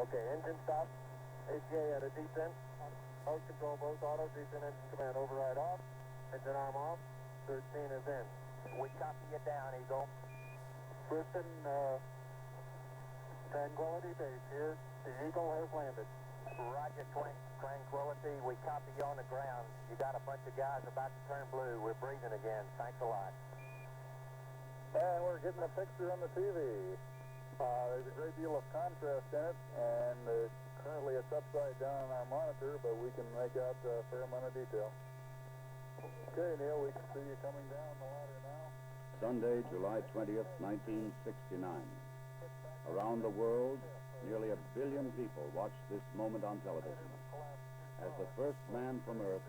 Okay, engine stop. ATA at a descent. Mode control both auto, descent engine command override off. Engine arm off. 13 is in. We copy you down, Eagle. Houston, Tranquility Base here. The Eagle has landed. Roger, Tranquility. We copy you on the ground. You got a bunch of guys about to turn blue. We're breathing again. Thanks a lot. And we're getting a picture on the TV. There's a great deal of contrast in it, and currently it's upside down on our monitor, but we can make out a fair amount of detail. Okay, Neil, we can see you coming down the ladder now. Sunday, July 20th, 1969. Around the world, nearly 1 billion people watched this moment on television as the first man from Earth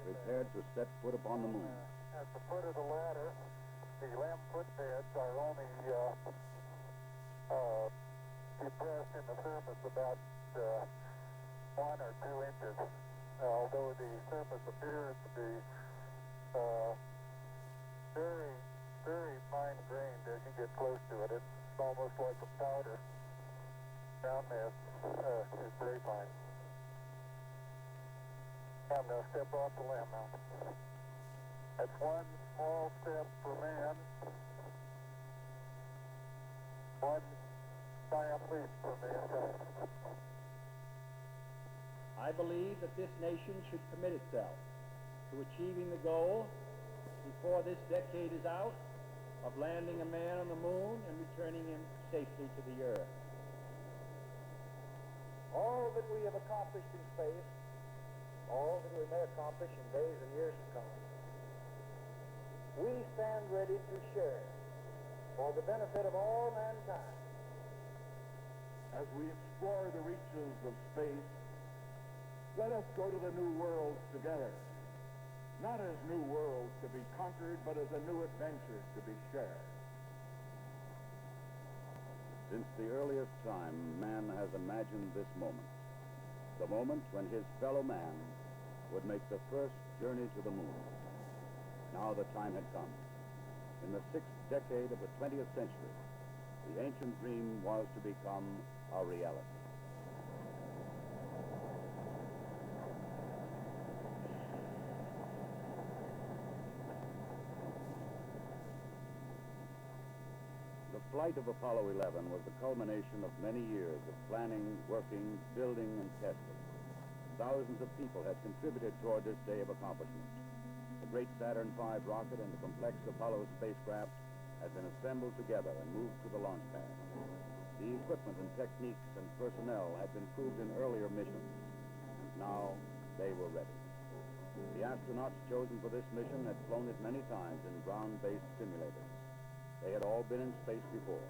prepared to set foot upon the moon. At the foot of the ladder, the lamp footpads are only depressed in the surface about 1 or 2 inches, although the surface appears to be very, very fine-grained as you get close to it. It's almost like a powder. Ground mass is very fine. I'm going to step off the lamp now. That's one small step for man, one giant leap for mankind. I believe that this nation should commit itself to achieving the goal before this decade is out of landing a man on the moon and returning him safely to the Earth. All that we have accomplished in space, all that we may accomplish in days and years to come, we stand ready to share for the benefit of all mankind. As we explore the reaches of space, let us go to the new worlds together. Not as new worlds to be conquered, but as a new adventure to be shared. Since the earliest time, man has imagined this moment. The moment when his fellow man would make the first journey to the moon. Now the time had come. In the 6th decade of the 20th century, the ancient dream was to become a reality. The flight of Apollo 11 was the culmination of many years of planning, working, building, and testing. Thousands of people had contributed toward this day of accomplishment. The great Saturn V rocket and the complex Apollo spacecraft had been assembled together and moved to the launch pad. The equipment and techniques and personnel had been proved in earlier missions, and now they were ready. The astronauts chosen for this mission had flown it many times in ground-based simulators. They had all been in space before.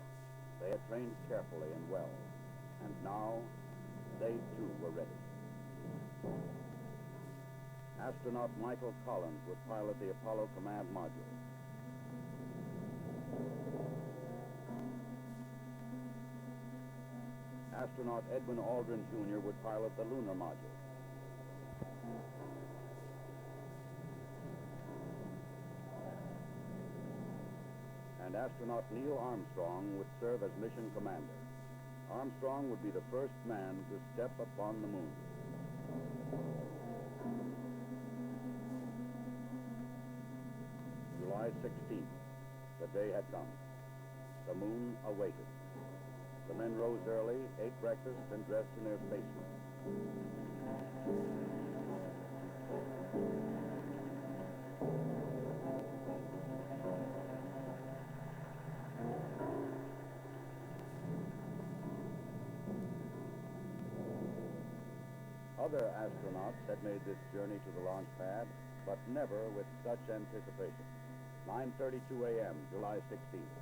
They had trained carefully and well, and now they too were ready. Astronaut Michael Collins would pilot the Apollo Command Module. Astronaut Edwin Aldrin, Jr. would pilot the Lunar Module. And astronaut Neil Armstrong would serve as mission commander. Armstrong would be the first man to step upon the moon. July 16th, the day had come. The moon awaited. The men rose early, ate breakfast, and dressed in their spacesuits. Other astronauts had made this journey to the launch pad, but never with such anticipation. 9:32 a.m., July 16th.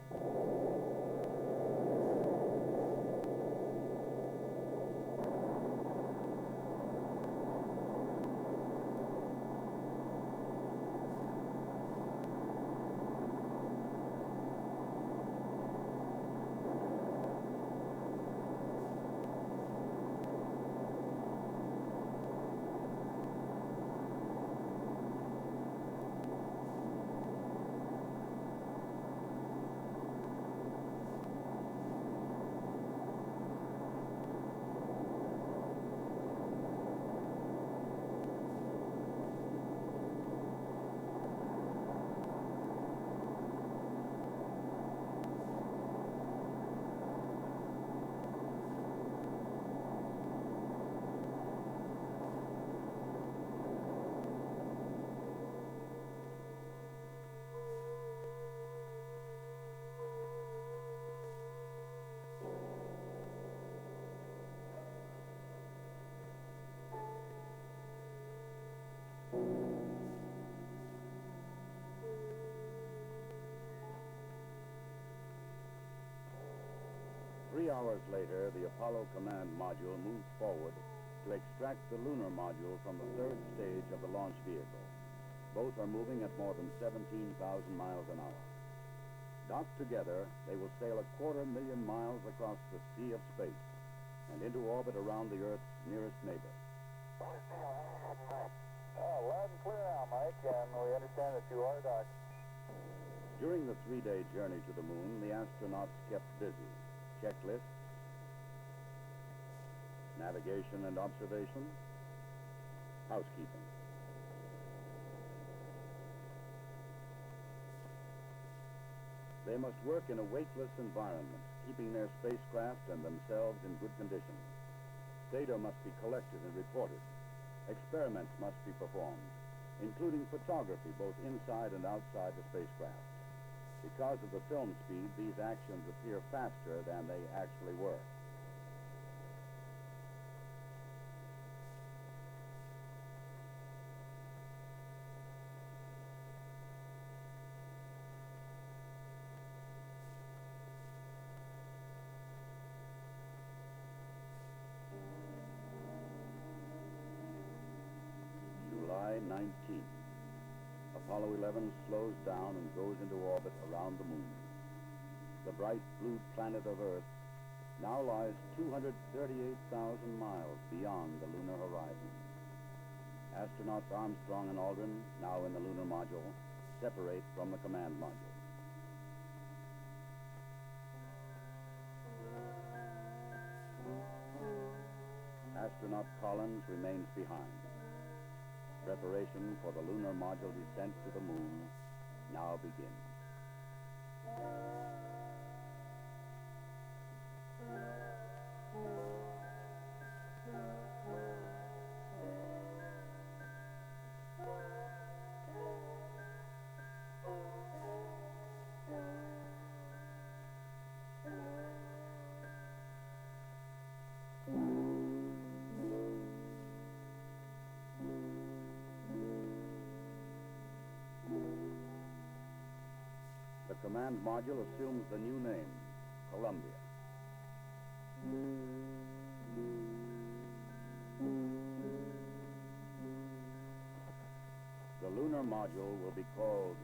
hours later, the Apollo Command Module moves forward to extract the lunar module from the third stage of the launch vehicle. Both are moving at more than 17,000 miles an hour. Docked together, they will sail 250,000 miles across the sea of space and into orbit around the Earth's nearest neighbor. Loud and clear now, Mike, and we understand that you are docked. During the 3-day journey to the moon, the astronauts kept busy. Checklists, navigation and observation, housekeeping. They must work in a weightless environment, keeping their spacecraft and themselves in good condition. Data must be collected and reported. Experiments must be performed, including photography both inside and outside the spacecraft. Because of the film speed, these actions appear faster than they actually were. July 19th. Apollo 11 slows down and goes into orbit around the moon. The bright blue planet of Earth now lies 238,000 miles beyond the lunar horizon. Astronauts Armstrong and Aldrin, now in the lunar module, separate from the command module. Astronaut Collins remains behind. Preparation for the lunar module descent to the moon now begins. The command module assumes the new name, Columbia. The lunar module will be called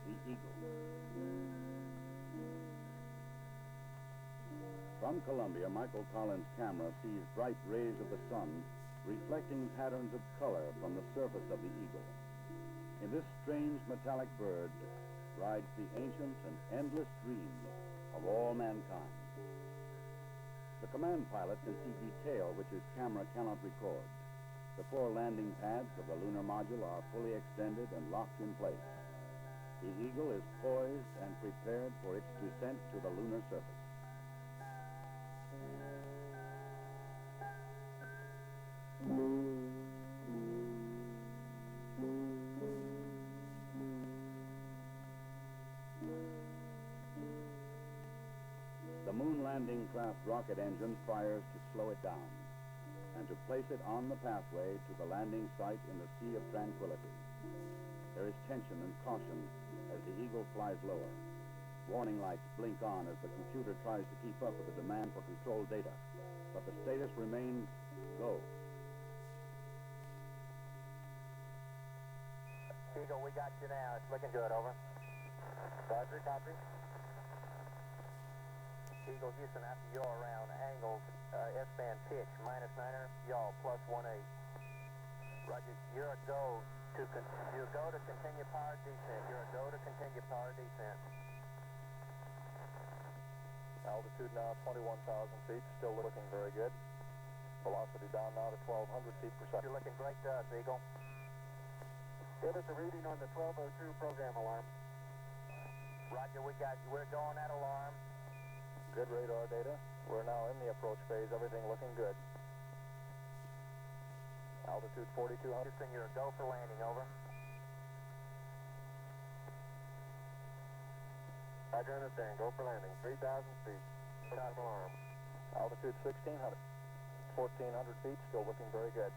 the Eagle. From Columbia, Michael Collins' camera sees bright rays of the sun reflecting patterns of color from the surface of the Eagle. In this strange metallic bird rides the ancient and endless dreams of all mankind. The command pilot can see detail which his camera cannot record. The 4 landing pads of the lunar module are fully extended and locked in place. The Eagle is poised and prepared for its descent to the lunar surface. The moon landing craft rocket engine fires to slow it down and to place it on the pathway to the landing site in the Sea of Tranquility. There is tension and caution as the Eagle flies lower. Warning lights blink on as the computer tries to keep up with the demand for control data, but the status remains go. Eagle, we got you now. It's looking good, over. Roger, copy. Eagle, Houston, after yaw around, angled, S-band pitch, -9er, yaw, +18. Roger, you're a go to continue power descent. You're a go to continue power descent. Altitude now 21,000 feet, still looking very good. Velocity down now to 1,200 feet per second. You're looking great to us, Eagle. Give us a reading on the 1202 program alarm. Roger, we got you. We're going at alarm. Good radar data. We're now in the approach phase, everything looking good. Altitude 4,200. Houston, you're a go for landing, over. Roger, understand. Go for landing. 3,000 feet. Stop alarm. Altitude 1,600. 1,400 feet, still looking very good.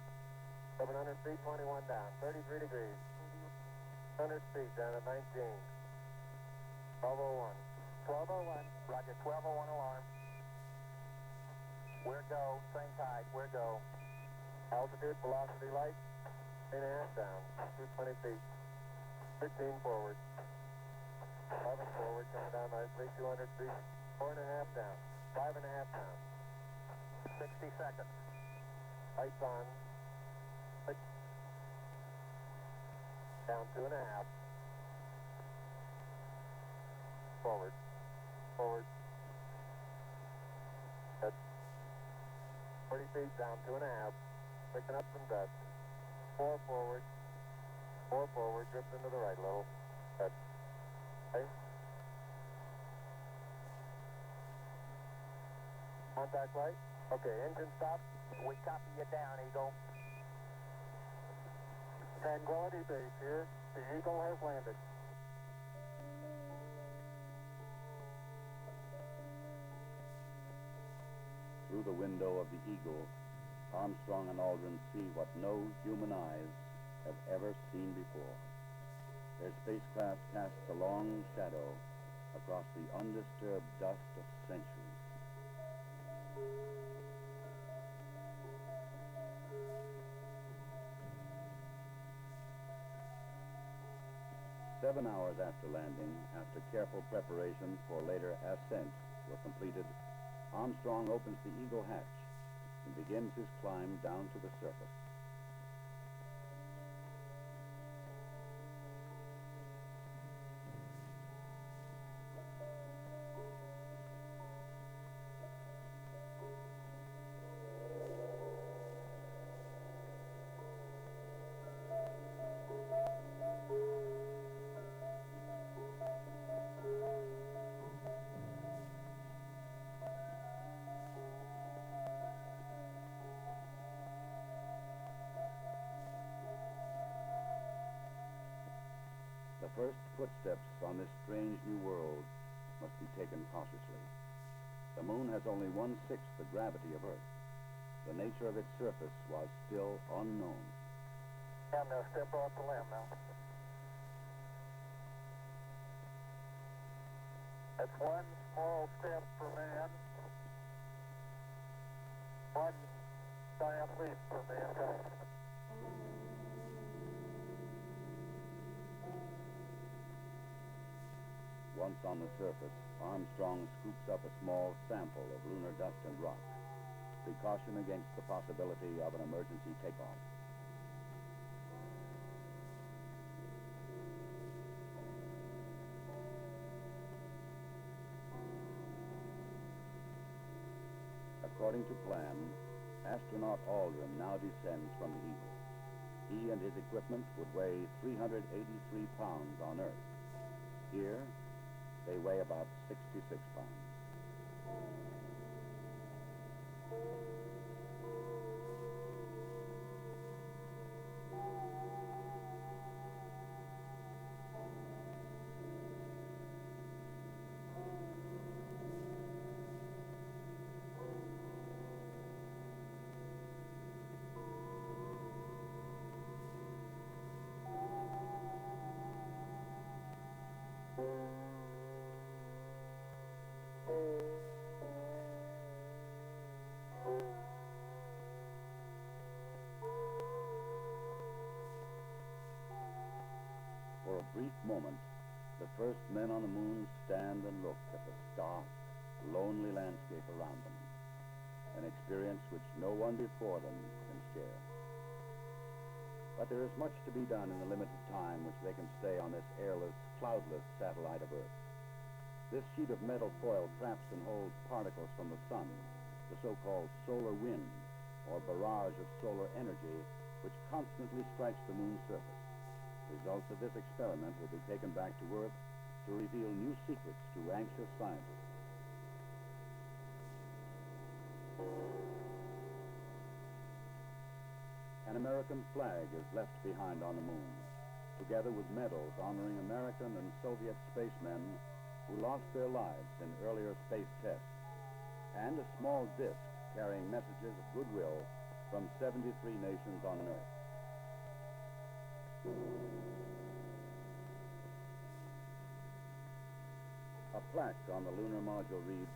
700 feet, 21 down. 33 degrees. 100 feet down at 19. 1201. 1201. Roger, 1201 alarm. Where go, same tide, where go. Altitude, velocity light, 8.5 down, 220 feet. 15 forward. 11 forward, coming down nicely, 200 feet. 4.5 down, 5.5 down. 60 seconds. Lights on. Six. Down 2.5. Forward. Forward. Good. 40 feet down 2.5. Picking up some dust. 4 forward. 4 forward. Drift into the right a little. Good. Okay. Contact light. Okay, engine stop. We copy you down, Eagle. Tranquility Base here. The Eagle has landed. Through the window of the Eagle, Armstrong and Aldrin see what no human eyes have ever seen before. Their spacecraft casts a long shadow across the undisturbed dust of centuries. 7 hours after landing, after careful preparations for later ascent were completed, Armstrong opens the Eagle hatch and begins his climb down to the surface. The first footsteps on this strange new world must be taken cautiously. The moon has only 1/6 the gravity of Earth. The nature of its surface was still unknown. I'm going to step off the limb now. That's one small step for man, one giant leap for mankind. Once on the surface, Armstrong scoops up a small sample of lunar dust and rock, precaution against the possibility of an emergency takeoff. According to plan, astronaut Aldrin now descends from the Eagle. He and his equipment would weigh 383 pounds on Earth. Here, they weigh about 66 pounds. For a brief moment, the first men on the moon stand and look at the stark, lonely landscape around them, an experience which no one before them can share. But there is much to be done in the limited time which they can stay on this airless, cloudless satellite of Earth. This sheet of metal foil traps and holds particles from the sun, the so-called solar wind, or barrage of solar energy, which constantly strikes the moon's surface. Results of this experiment will be taken back to Earth to reveal new secrets to anxious scientists. An American flag is left behind on the moon, together with medals honoring American and Soviet spacemen who lost their lives in earlier space tests, and a small disc carrying messages of goodwill from 73 nations on Earth. A plaque on the lunar module reads,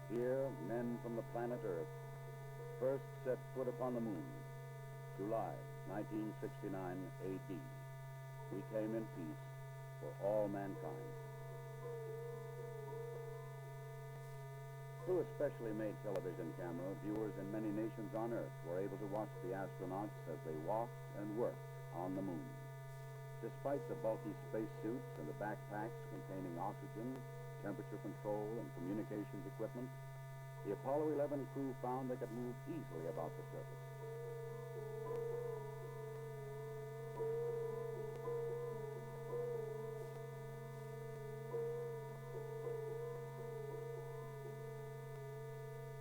Here, men from the planet Earth first set foot upon the moon, July 1969 A.D. We came in peace for all mankind. Through a specially made television camera, viewers in many nations on Earth were able to watch the astronauts as they walked and worked on the moon. Despite the bulky spacesuits and the backpacks containing oxygen, temperature control, and communications equipment, the Apollo 11 crew found they could move easily about the surface.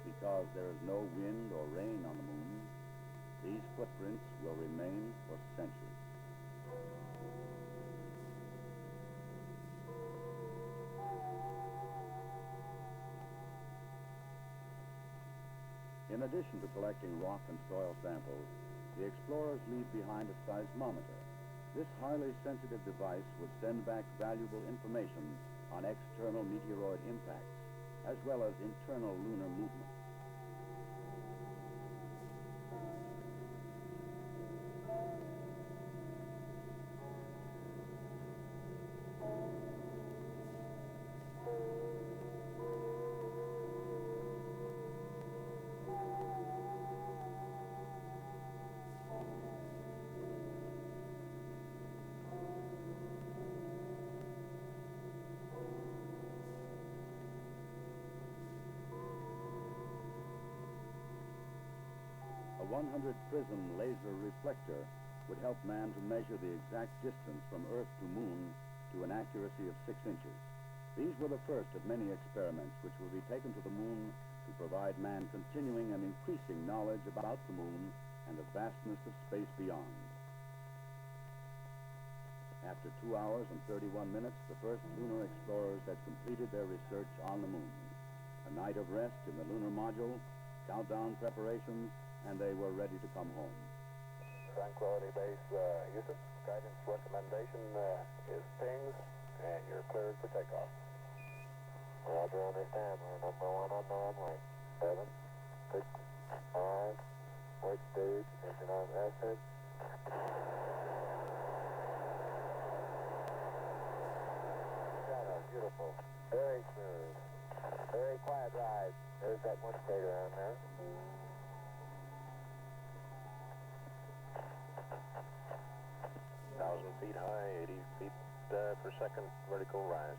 Because there is no wind or rain on the moon, these footprints will remain for centuries. In addition to collecting rock and soil samples, the explorers leave behind a seismometer. This highly sensitive device would send back valuable information on external meteoroid impacts, as well as internal lunar movement. A 100-prism laser reflector would help man to measure the exact distance from Earth to Moon to an accuracy of 6 inches. These were the first of many experiments which will be taken to the Moon to provide man continuing and increasing knowledge about the Moon and the vastness of space beyond. After 2 hours and 31 minutes, the first lunar explorers had completed their research on the Moon. A night of rest in the lunar module, countdown preparations, and they were ready to come home. Tranquility Base, Houston. Guidance recommendation is pings, and you're cleared for takeoff. Roger, understand. We're number 1 on the runway. 7, 6, 5, wait stage, engine on exit. Shadow, beautiful. Very smooth. Very quiet ride. There's that one stator on there. 1,000 feet high, 80 feet per second vertical rise.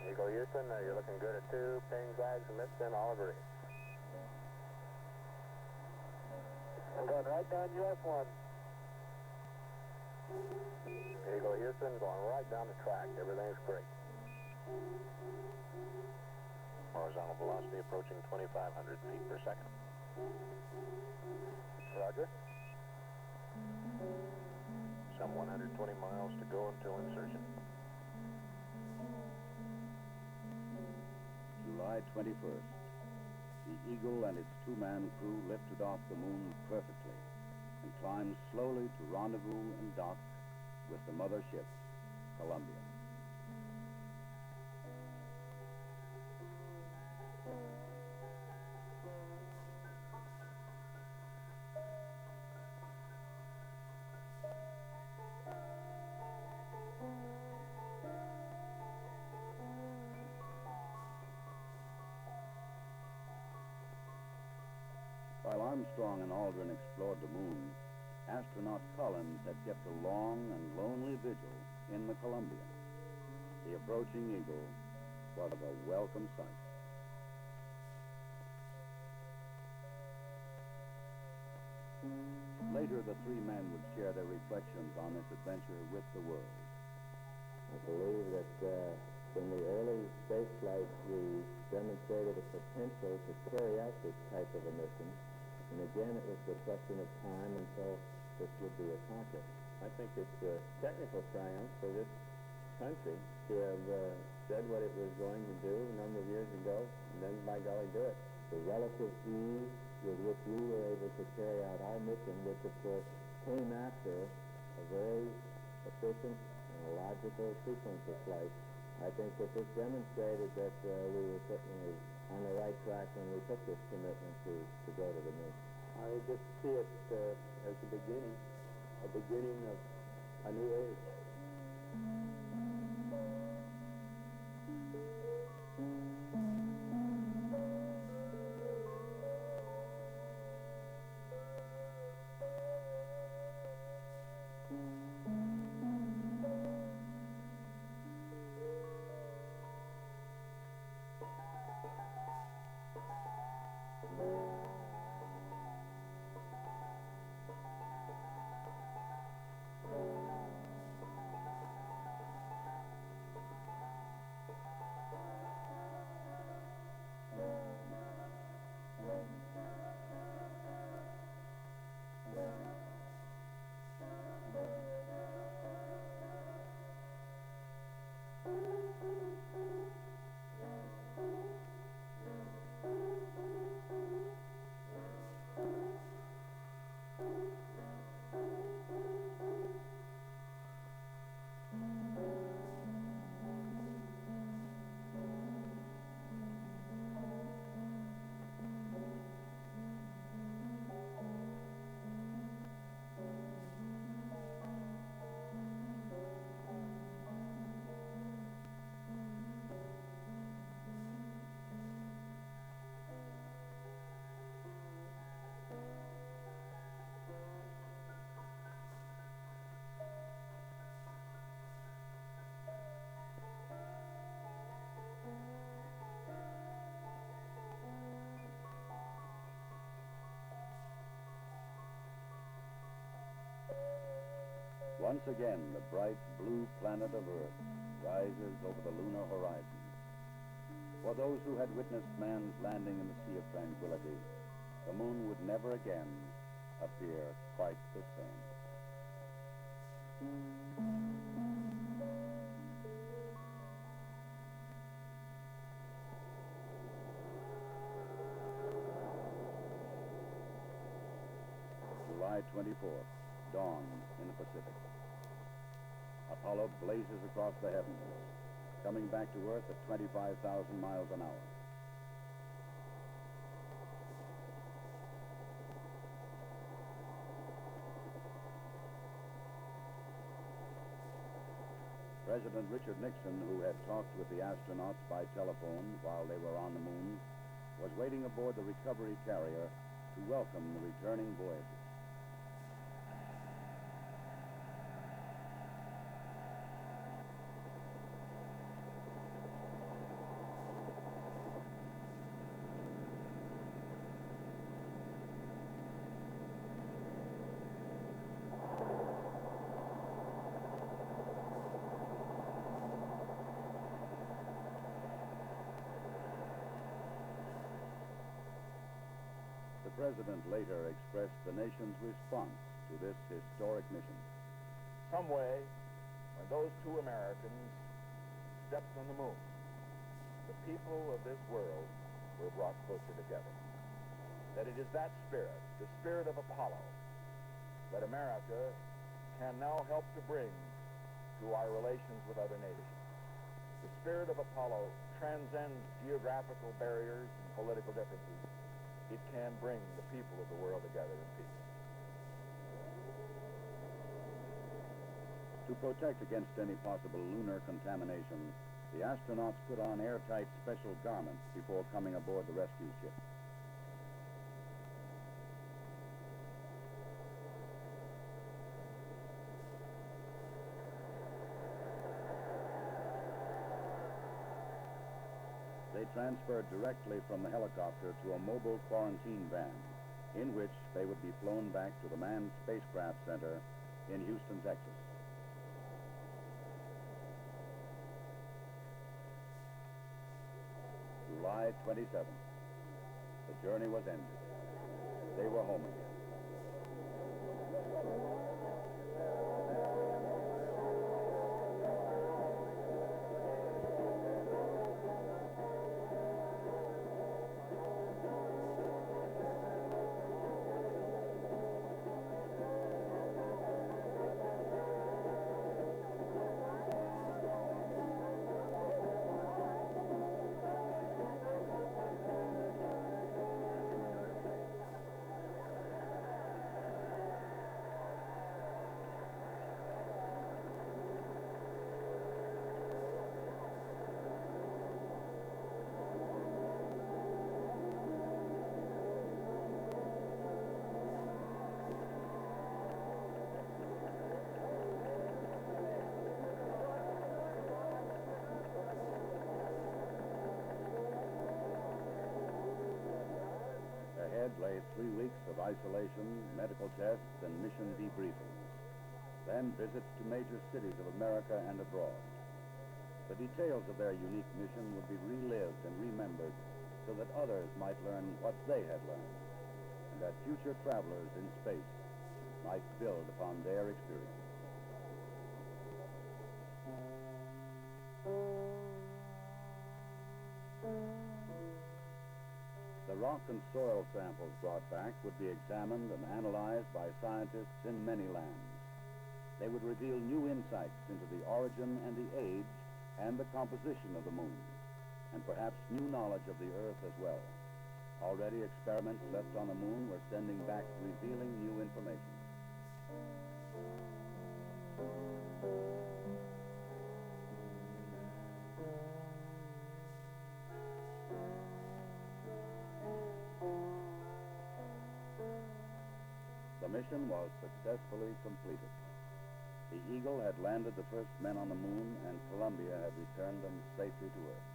Eagle Houston, you're looking good at 2. Ping, zags, and missed, and all agree. We're going right down US1. Eagle Houston, going right down the track. Everything's great. Horizontal velocity approaching 2,500 feet per second. Roger. Some 120 miles to go until insertion. July 21st. The Eagle and its 2-man crew lifted off the Moon perfectly and climbed slowly to rendezvous and dock with the mother ship, Columbia. While Armstrong and Aldrin explored the Moon, astronaut Collins had kept a long and lonely vigil in the Columbia. The approaching Eagle was a welcome sight. Later, the 3 men would share their reflections on this adventure with the world. I believe that in the early space flight, we demonstrated a potential to carry out this type of a mission. And again, it was a question of time until this would be accomplished. I think it's a technical triumph for this country to have said what it was going to do a number of years ago, and then, by golly, do it. The relative ease with which we were able to carry out our mission, which, of course, came after a very efficient and a logical sequence of flights, I think that this demonstrated that we were certainly on the right track when we took this commitment to go to the moon. I just see it as a beginning of a new age. Once again, the bright blue planet of Earth rises over the lunar horizon. For those who had witnessed man's landing in the Sea of Tranquility, the moon would never again appear quite the same. July 24th, dawn in the Pacific. Apollo blazes across the heavens, coming back to Earth at 25,000 miles an hour. President Richard Nixon, who had talked with the astronauts by telephone while they were on the moon, was waiting aboard the recovery carrier to welcome the returning voyagers. The President later expressed the nation's response to this historic mission. Some way, when those two Americans stepped on the moon, the people of this world were brought closer together. That it is that spirit, the spirit of Apollo, that America can now help to bring to our relations with other nations. The spirit of Apollo transcends geographical barriers and political differences. It can bring the people of the world together in peace. To protect against any possible lunar contamination, the astronauts put on airtight special garments before coming aboard the rescue ship. They transferred directly from the helicopter to a mobile quarantine van, in which they would be flown back to the Manned Spacecraft Center in Houston, Texas. July 27th. The journey was ended. They were home again. lay 3 weeks of isolation, medical tests, and mission debriefings. Then visits to major cities of America and abroad. The details of their unique mission would be relived and remembered so that others might learn what they had learned, and that future travelers in space might build upon their experience. The rock and soil samples brought back would be examined and analyzed by scientists in many lands. They would reveal new insights into the origin and the age and the composition of the moon, and perhaps new knowledge of the Earth as well. Already experiments left on the moon were sending back revealing new information. The mission was successfully completed. The Eagle had landed the first men on the moon, and Columbia had returned them safely to Earth.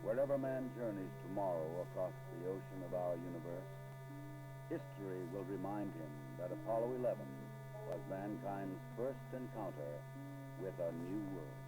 Wherever man journeys tomorrow across the ocean of our universe, history will remind him that Apollo 11 was mankind's first encounter with a new world.